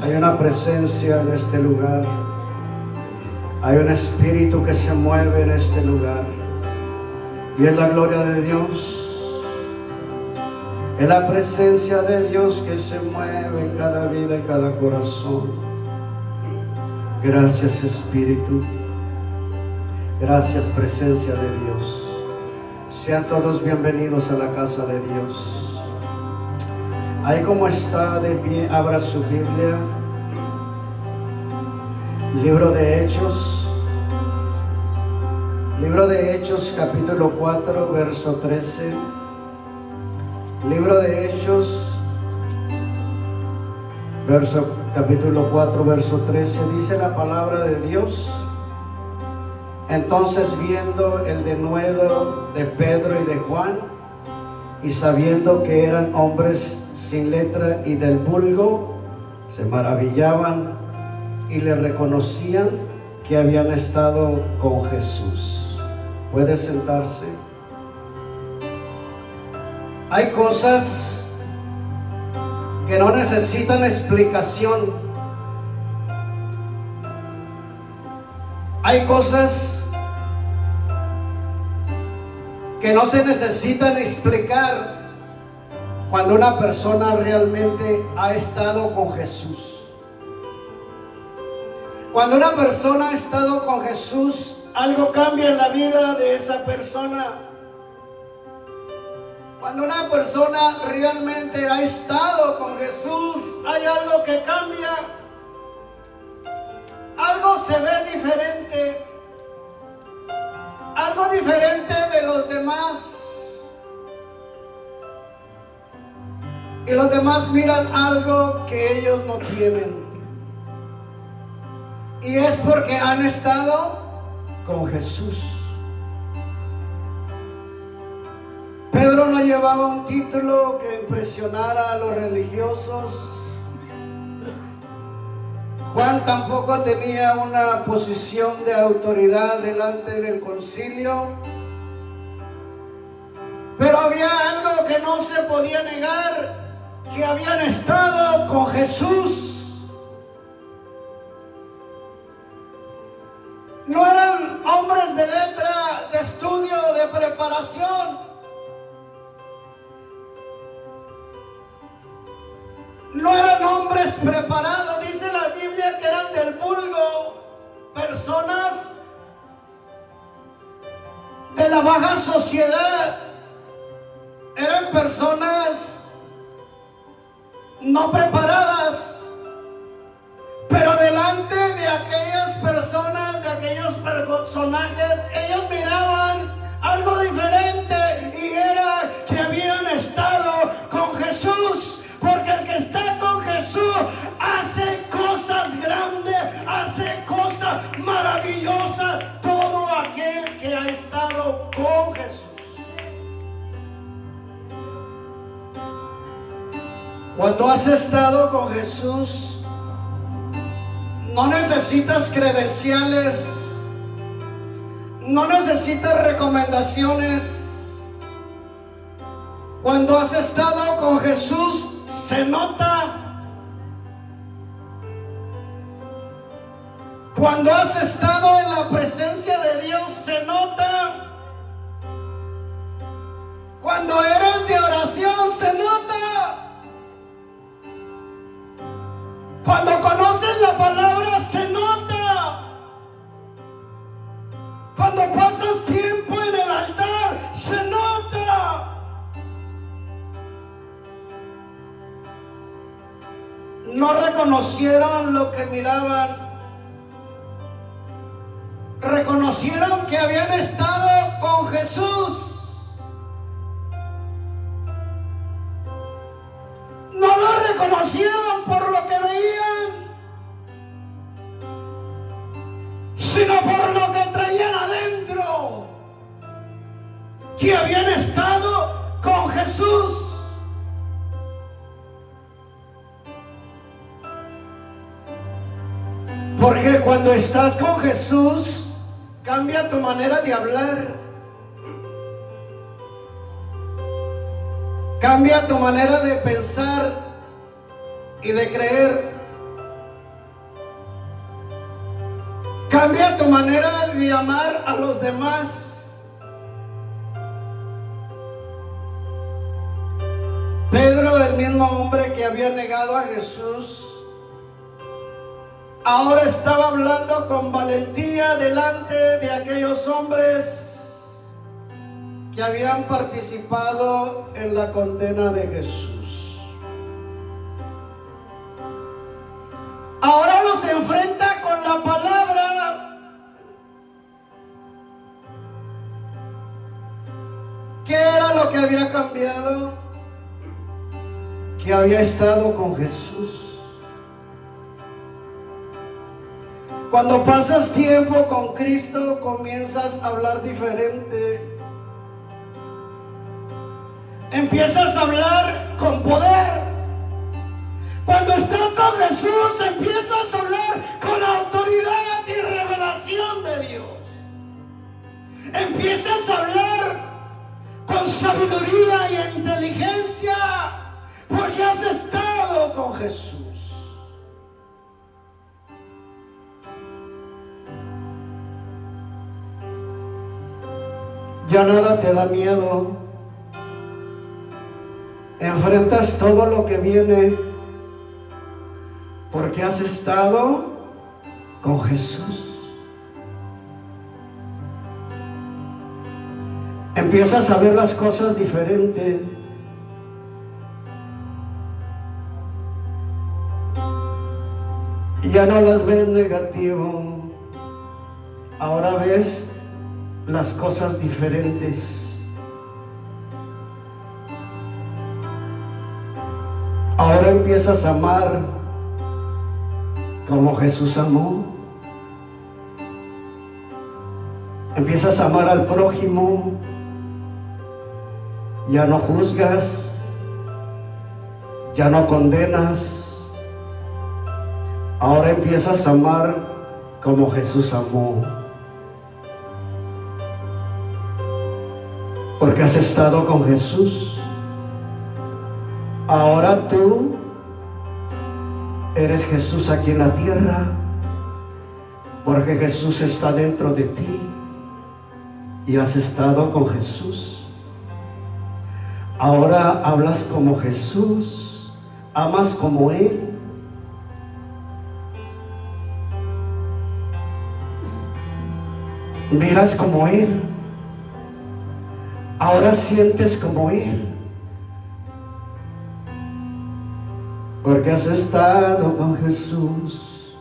Hay una presencia en este lugar. Hay un espíritu que se mueve en este lugar. Y es la gloria de Dios. Es la presencia de Dios que se mueve en cada vida, en cada corazón. Gracias, Espíritu. Gracias, presencia de Dios. Sean todos bienvenidos a la casa de Dios. Ahí como está de pie, abra su Biblia. Libro de Hechos. Libro de Hechos, capítulo 4, verso 13. Libro de Hechos, capítulo 4, verso 13. Dice la palabra de Dios: entonces, viendo el denuedo de Pedro y de Juan, y sabiendo que eran hombres sin letra y del vulgo, se maravillaban y le reconocían que habían estado con Jesús. ¿Puede sentarse? Hay cosas que no necesitan explicación. Hay cosas que no se necesitan explicar cuando una persona realmente ha estado con Jesús. Cuando una persona ha estado con Jesús, algo cambia en la vida de esa persona. Cuando una persona realmente ha estado con Jesús, hay algo que cambia. Algo se ve diferente. Algo diferente de los demás. Y los demás miran algo que ellos no tienen. Y es porque han estado con Jesús. Pedro no llevaba un título que impresionara a los religiosos. Juan tampoco tenía una posición de autoridad delante del concilio. Pero había algo que no se podía negar, que habían estado con Jesús. No eran hombres de letra, de estudio, de preparación. No eran hombres preparados. Dice la Biblia que eran del vulgo, personas de la baja sociedad. Eran personas no preparadas, pero delante de aquellas personas, de aquellos personajes, ellos miraban algo diferente, y era que habían estado con Jesús. Porque el que está con Jesús hace cosas grandes, hace cosas maravillosas, todo aquel que ha estado con Jesús. Cuando has estado con Jesús, no necesitas credenciales, no necesitas recomendaciones. Cuando has estado con Jesús, se nota. Cuando has estado en la presencia de Dios, se nota. Cuando eres de oración, se nota. Cuando conoces la palabra, se nota. Cuando pasas tiempo en el altar, se nota. No reconocieron lo que miraban. Reconocieron que habían estado con Jesús. No lo reconocieron por lo que veían, sino por lo que traían adentro, que habían estado con Jesús. Porque cuando estás con Jesús, cambia tu manera de hablar, cambia tu manera de pensar y de creer. Cambia tu manera de amar a los demás. Pedro, el mismo hombre que había negado a Jesús, ahora estaba hablando con valentía delante de aquellos hombres que habían participado en la condena de Jesús. Ahora los enfrenta con la palabra. ¿Qué era lo que había cambiado? Que había estado con Jesús. Cuando pasas tiempo con Cristo, comienzas a hablar diferente. Empiezas a hablar con poder. Cuando estás con Jesús, empiezas a hablar con autoridad y revelación de Dios. Empiezas a hablar con sabiduría y inteligencia, porque has estado con Jesús. Ya nada te da miedo. Enfrentas todo lo que viene, porque has estado con Jesús. Empiezas a ver las cosas diferente. Y ya no las ves negativo. Ahora ves las cosas diferentes. Ahora empiezas a amar como Jesús amó. Empiezas a amar al prójimo. Ya no juzgas, ya no condenas. Ahora empiezas a amar como Jesús amó. Porque has estado con Jesús. Ahora tú eres Jesús aquí en la tierra, porque Jesús está dentro de ti y has estado con Jesús. Ahora hablas como Jesús, amas como Él. Miras como Él. Ahora sientes como Él. Porque has estado con Jesús.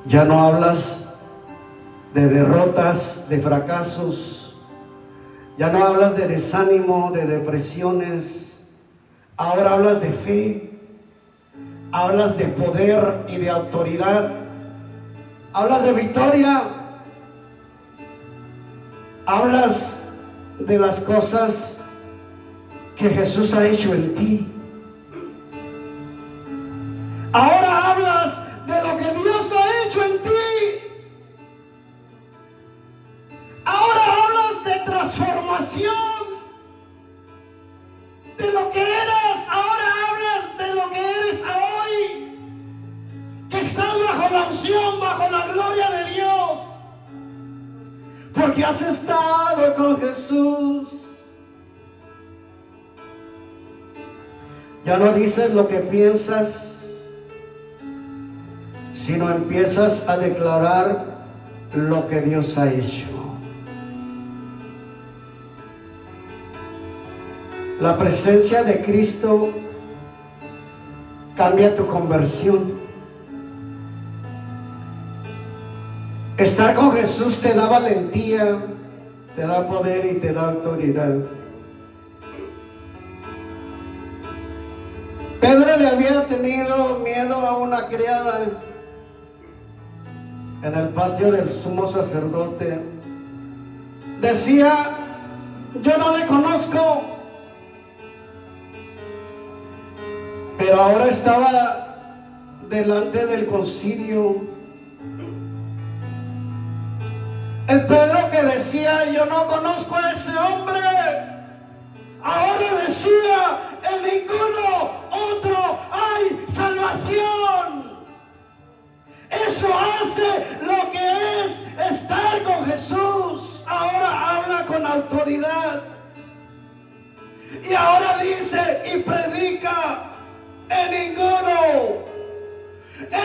Ya no hablas de derrotas, de fracasos. Ya no hablas de desánimo, de depresiones. Ahora hablas de fe. Hablas de poder y de autoridad. Hablas de victoria. Hablas de las cosas que Jesús ha hecho en ti. Ahora hablas de lo que Dios ha hecho en ti. Ahora hablas de transformación, de lo que eres. Ahora hablas de lo que eres hoy, que estás bajo la unción, bajo la gloria de Dios, porque has estado con Jesús. Ya no dices lo que piensas, sino empiezas a declarar lo que Dios ha hecho. La presencia de Cristo cambia tu conversión. Estar con Jesús te da valentía, te da poder y te da autoridad. Pedro le había tenido miedo a una criada en el patio del sumo sacerdote. Decía: yo no le conozco. Pero ahora estaba delante del concilio. El Pedro que decía: yo no conozco a ese hombre, ahora decía: en ninguno otro hay salvación. Eso autoridad. Y ahora dice y predica: en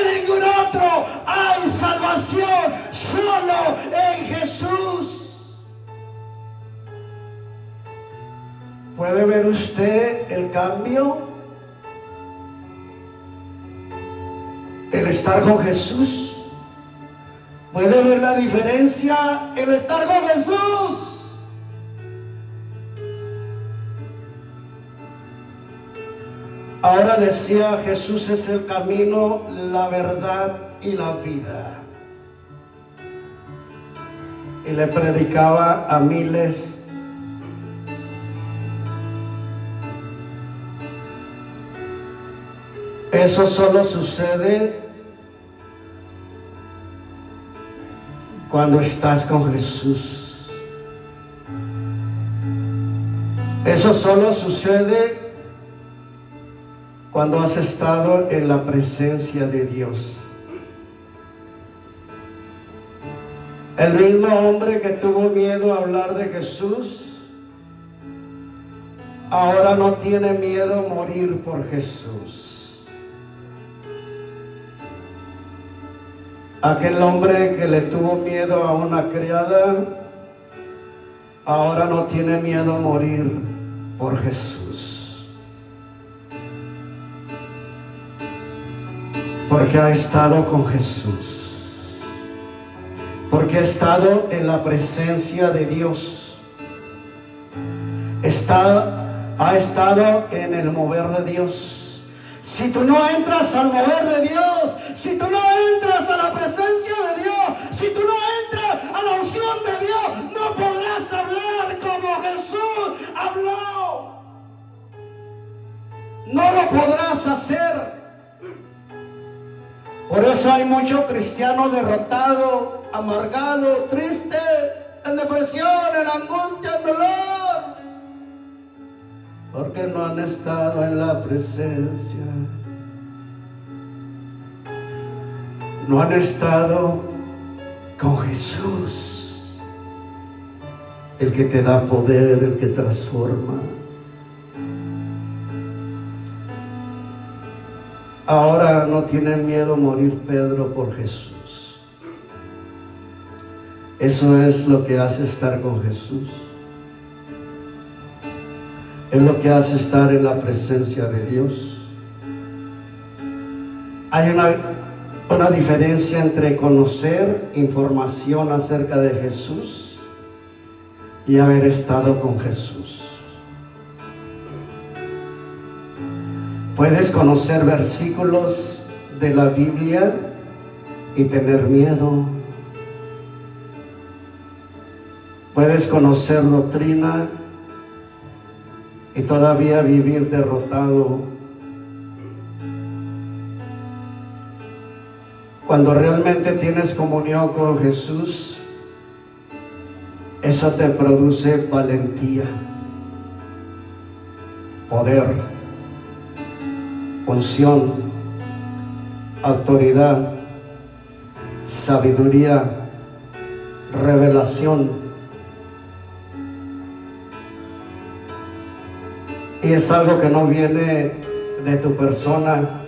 ningún otro hay salvación, solo en Jesús. ¿Puede ver usted el cambio? El estar con Jesús. ¿Puede ver la diferencia? El estar con Jesús. Ahora decía: Jesús es el camino, la verdad y la vida. Y le predicaba a miles. Eso solo sucede cuando estás con Jesús. Eso solo sucede cuando has estado en la presencia de Dios. El mismo hombre que tuvo miedo a hablar de Jesús, ahora no tiene miedo a morir por Jesús. Aquel hombre que le tuvo miedo a una criada, ahora no tiene miedo a morir por Jesús. Porque ha estado con Jesús. Porque ha estado en la presencia de Dios. Ha estado en el mover de Dios. Si tú no entras al mover de Dios, si tú no entras a la presencia de Dios, si tú no entras a la unción de Dios, no podrás hablar como Jesús habló. No lo podrás hacer. Por eso hay muchos cristianos derrotados, amargados, tristes, en depresión, en angustia, en dolor, porque no han estado en la presencia. No han estado con Jesús, el que te da poder, el que transforma. Ahora no tiene miedo a morir Pedro por Jesús. Eso es lo que hace estar con Jesús. Es lo que hace estar en la presencia de Dios. Hay una diferencia entre conocer información acerca de Jesús y haber estado con Jesús. Puedes conocer versículos de la Biblia y tener miedo. Puedes conocer doctrina y todavía vivir derrotado. Cuando realmente tienes comunión con Jesús, eso te produce valentía, poder, unción, autoridad, sabiduría, revelación. Y es algo que no viene de tu persona,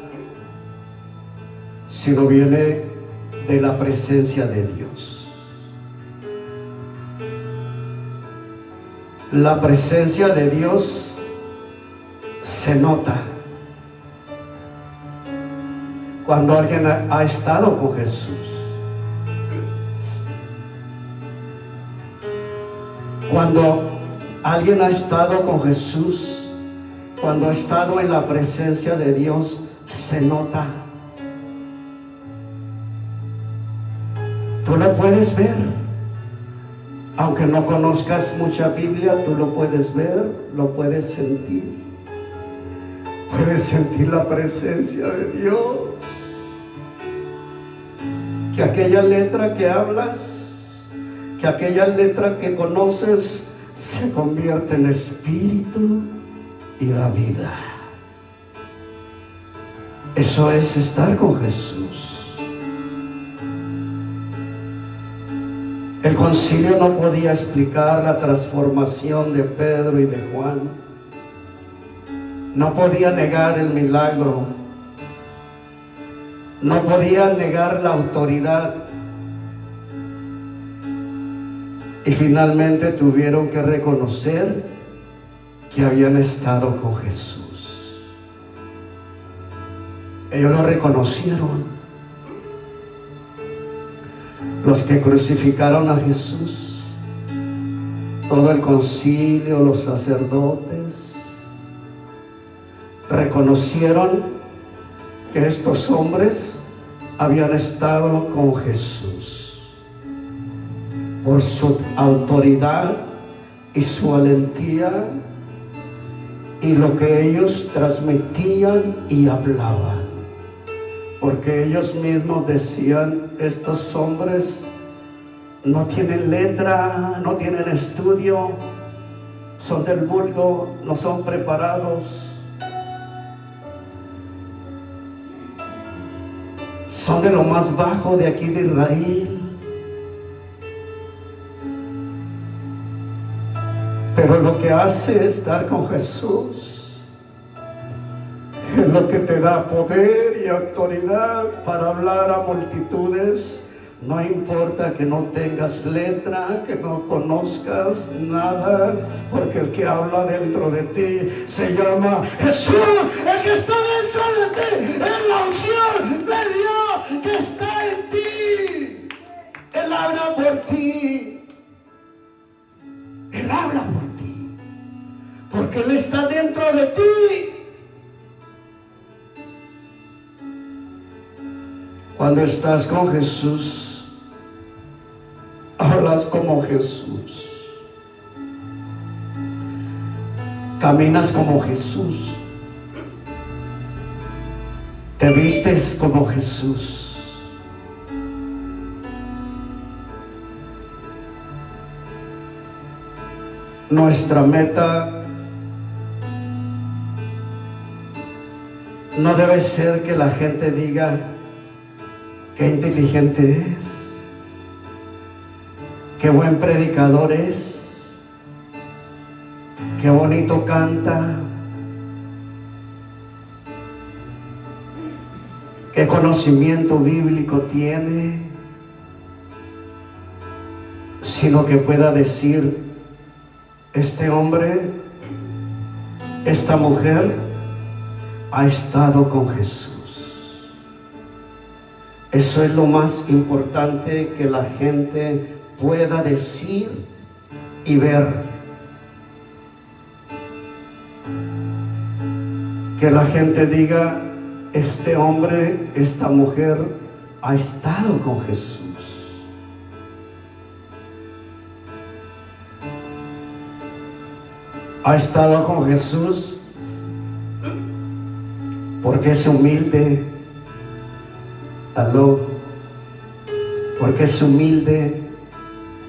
sino viene de la presencia de Dios. La presencia de Dios se nota cuando alguien ha estado con Jesús. Cuando alguien ha estado con Jesús, cuando ha estado en la presencia de Dios, se nota. Tú lo puedes ver. Aunque no conozcas mucha Biblia, tú lo puedes ver, lo puedes sentir. Puedes sentir la presencia de Dios. Que aquella letra que hablas, que aquella letra que conoces, se convierte en espíritu y da vida. Eso es estar con Jesús. El concilio no podía explicar la transformación de Pedro y de Juan. No podía negar el milagro. No podía negar la autoridad. Y finalmente tuvieron que reconocer que habían estado con Jesús. Ellos lo reconocieron. Los que crucificaron a Jesús, todo el concilio, los sacerdotes, reconocieron que estos hombres habían estado con Jesús por su autoridad y su valentía y lo que ellos transmitían y hablaban. Porque ellos mismos decían, estos hombres no tienen letra, no tienen estudio, son del vulgo, no son preparados, son de lo más bajo de aquí de Israel. Pero lo que hace estar con Jesús es lo que te da poder y autoridad para hablar a multitudes. No importa que no tengas letra, que no conozcas nada, porque el que habla dentro de ti se llama Jesús. El que está dentro de ti es la unción de Dios que está en ti. Él habla por ti. Él habla por ti, porque Él está dentro de ti. Cuando estás con Jesús, hablas como Jesús, caminas como Jesús, te vistes como Jesús. Nuestra meta no debe ser que la gente diga qué inteligente es, qué buen predicador es, qué bonito canta, qué conocimiento bíblico tiene, sino que pueda decir, este hombre, esta mujer ha estado con Jesús. Eso es lo más importante que la gente pueda decir y ver. Que la gente diga, este hombre, esta mujer ha estado con Jesús. Ha estado con Jesús porque es humilde. Aló, porque es humilde.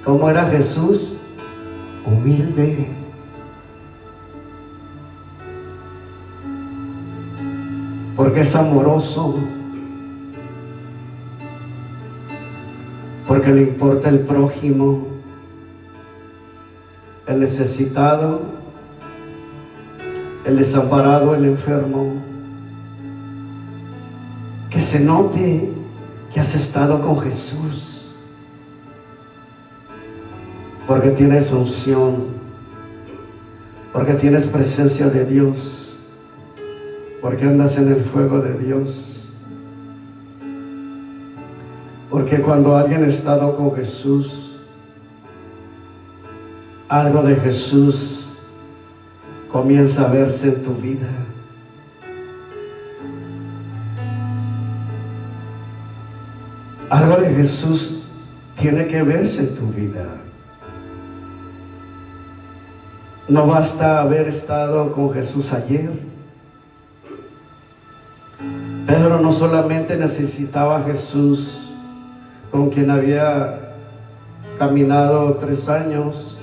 ¿Cómo era Jesús? Humilde. Porque es amoroso. Porque le importa el prójimo, el necesitado, el desamparado, el enfermo. Que se note que has estado con Jesús, porque tienes unción, porque tienes presencia de Dios, porque andas en el fuego de Dios. Porque cuando alguien ha estado con Jesús, algo de Jesús comienza a verse en tu vida. Algo de Jesús tiene que verse en tu vida. No basta haber estado con Jesús ayer. Pedro no solamente necesitaba a Jesús, con quien había caminado 3 años,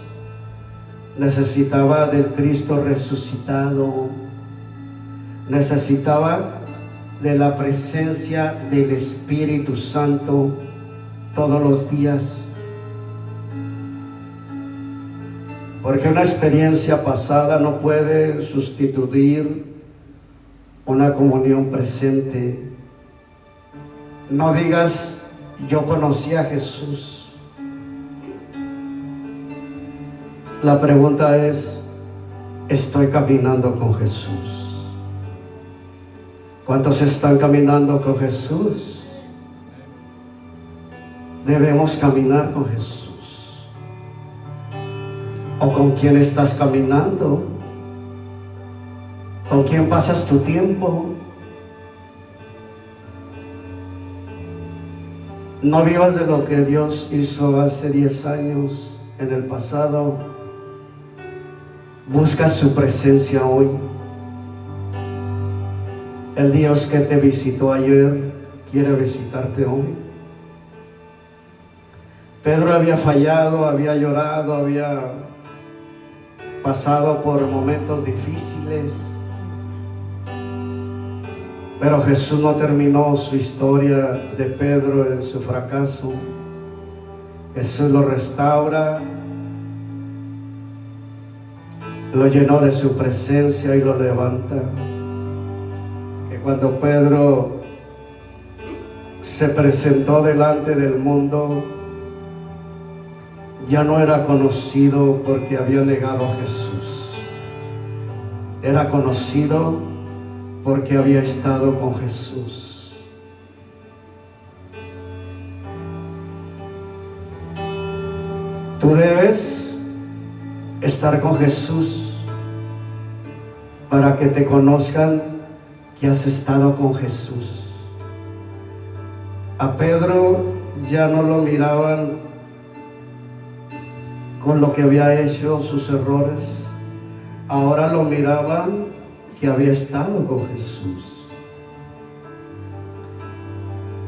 necesitaba del Cristo resucitado, necesitaba de la presencia del Espíritu Santo todos los días. Porque una experiencia pasada no puede sustituir una comunión presente. No digas, yo conocí a Jesús. La pregunta es, ¿estoy caminando con Jesús? ¿Cuántos están caminando con Jesús? Debemos caminar con Jesús. ¿O con quién estás caminando? ¿Con quién pasas tu tiempo? No vivas de lo que Dios hizo hace 10 años en el pasado. Busca su presencia hoy. El Dios que te visitó ayer quiere visitarte hoy. Pedro había fallado, había llorado, había pasado por momentos difíciles, pero Jesús no terminó su historia de Pedro en su fracaso. Jesús lo restaura, lo llenó de su presencia y lo levanta. Que cuando Pedro se presentó delante del mundo, ya no era conocido porque había negado a Jesús. Era conocido porque había estado con Jesús. Tú debes estar con Jesús para que te conozcan que has estado con Jesús. A Pedro ya no lo miraban con lo que había hecho, sus errores. Ahora lo miraban que había estado con Jesús.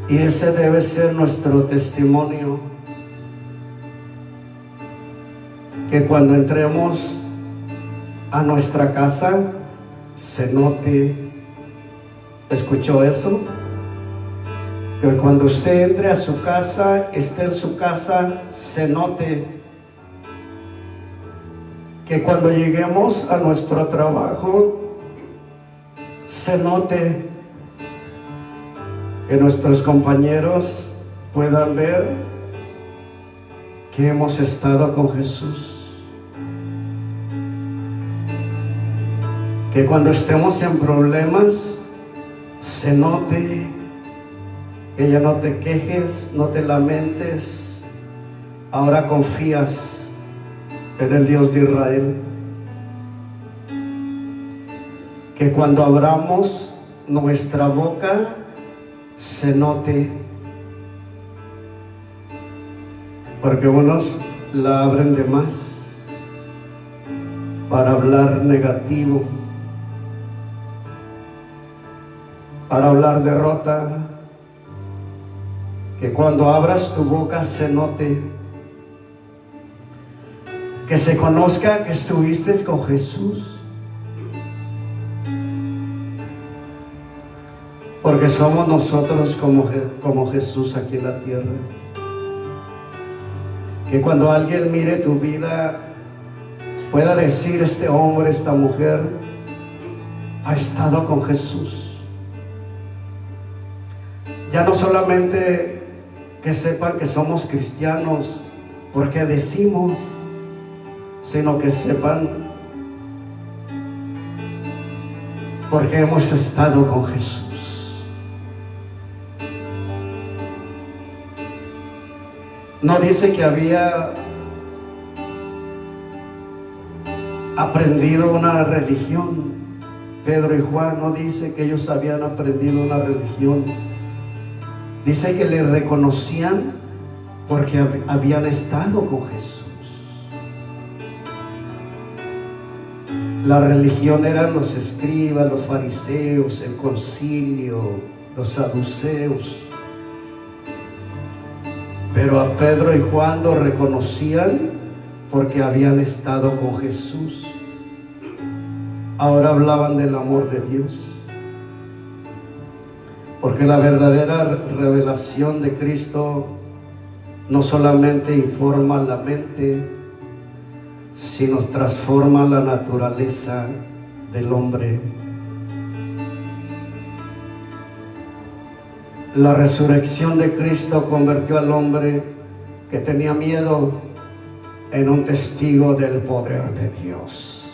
Y ese debe ser nuestro testimonio. Que cuando entremos a nuestra casa se note. ¿Escuchó eso? Que cuando usted entre a su casa, esté en su casa, se note. Que cuando lleguemos a nuestro trabajo, se note. Que nuestros compañeros puedan ver que hemos estado con Jesús. Que cuando estemos en problemas, se note. Que ya no te quejes, no te lamentes. Ahora confías en el Dios de Israel. Que cuando abramos nuestra boca, se note. Porque unos la abren de más para hablar negativo, para hablar derrota. Que cuando abras tu boca se note. Que se conozca que estuviste con Jesús. Porque somos nosotros como Jesús aquí en la tierra. Que cuando alguien mire tu vida, pueda decir, este hombre, esta mujer ha estado con Jesús. Ya no solamente que sepan que somos cristianos porque decimos, sino que sepan porque hemos estado con Jesús. No dice que había aprendido una religión. Pedro y Juan no dice que ellos habían aprendido una religión. Dice que le reconocían porque habían estado con Jesús. La religión eran los escribas, los fariseos, el concilio, los saduceos. Pero a Pedro y Juan lo reconocían porque habían estado con Jesús. Ahora hablaban del amor de Dios. Porque la verdadera revelación de Cristo no solamente informa la mente, si nos transforma la naturaleza del hombre. La resurrección de Cristo convirtió al hombre que tenía miedo en un testigo del poder de Dios.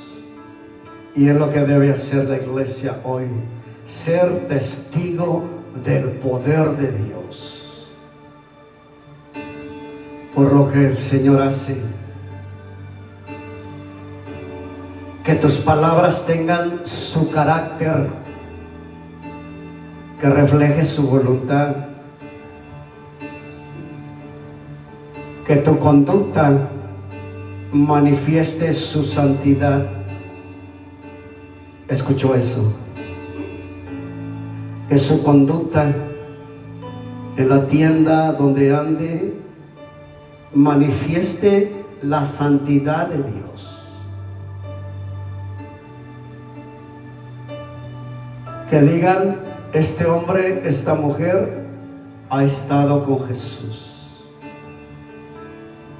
Y es lo que debe hacer la iglesia hoy, ser testigo del poder de Dios, por lo que el Señor hace. Que tus palabras tengan su carácter, que refleje su voluntad, que tu conducta manifieste su santidad. ¿Escuchó eso? Que su conducta en la tienda donde ande manifieste la santidad de Dios. Que digan, este hombre, esta mujer ha estado con Jesús.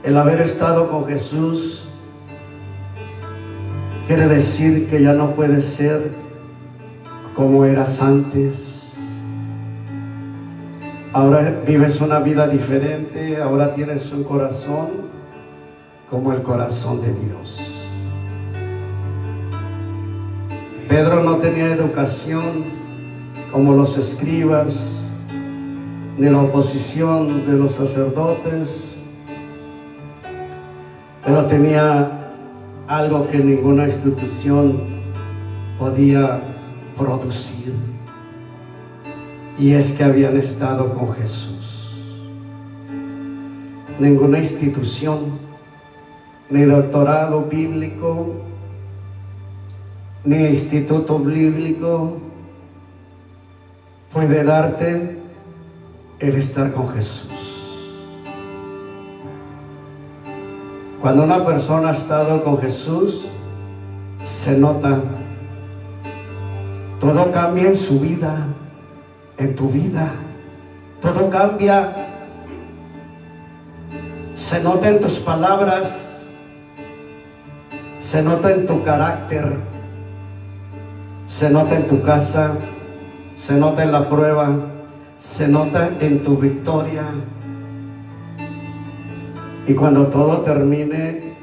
El haber estado con Jesús quiere decir que ya no puedes ser como eras antes. Ahora vives una vida diferente, ahora tienes un corazón como el corazón de Dios. Pedro no tenía educación como los escribas, ni la oposición de los sacerdotes, pero tenía algo que ninguna institución podía producir, y es que habían estado con Jesús. Ninguna institución, ni doctorado bíblico, ni instituto bíblico puede darte el estar con Jesús. Cuando una persona ha estado con Jesús, se nota. Todo cambia en su vida, en tu vida. Todo cambia. Se nota en tus palabras, se nota en tu carácter, se nota en tu casa, se nota en la prueba, se nota en tu victoria. Y cuando todo termine,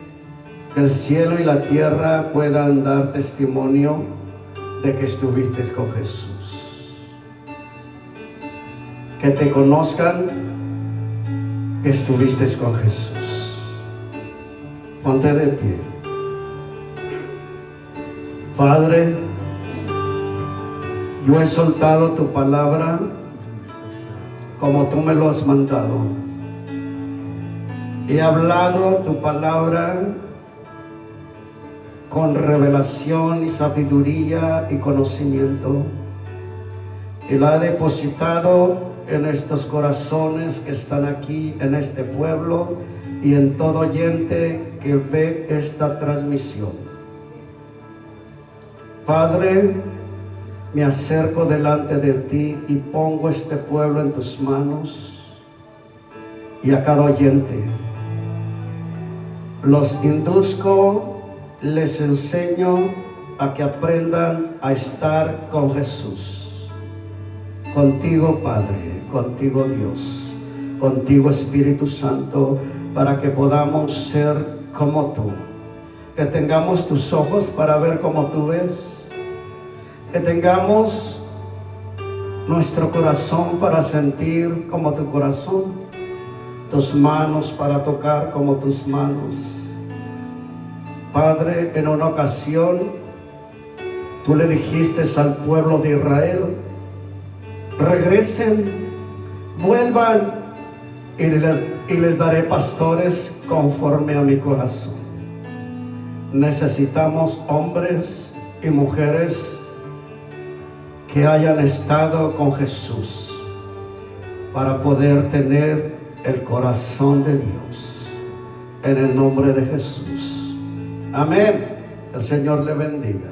que el cielo y la tierra puedan dar testimonio de que estuviste con Jesús. Que te conozcan que estuviste con Jesús. Ponte de pie. Padre, yo he soltado tu palabra como tú me lo has mandado. He hablado tu palabra con revelación y sabiduría y conocimiento, y la he depositado en estos corazones que están aquí, en este pueblo, y en todo oyente que ve esta transmisión. Padre, me acerco delante de ti y pongo este pueblo en tus manos, y a cada oyente los induzco, les enseño a que aprendan a estar con Jesús. Contigo, Padre, contigo, Dios, contigo, Espíritu Santo, para que podamos ser como tú. Que tengamos tus ojos para ver como tú ves. Que tengamos nuestro corazón para sentir como tu corazón. Tus manos para tocar como tus manos. Padre, en una ocasión tú le dijiste al pueblo de Israel: regresen, vuelvan, y les daré pastores conforme a mi corazón. Necesitamos hombres y mujeres que hayan estado con Jesús para poder tener el corazón de Dios, en el nombre de Jesús. Amén. El Señor le bendiga.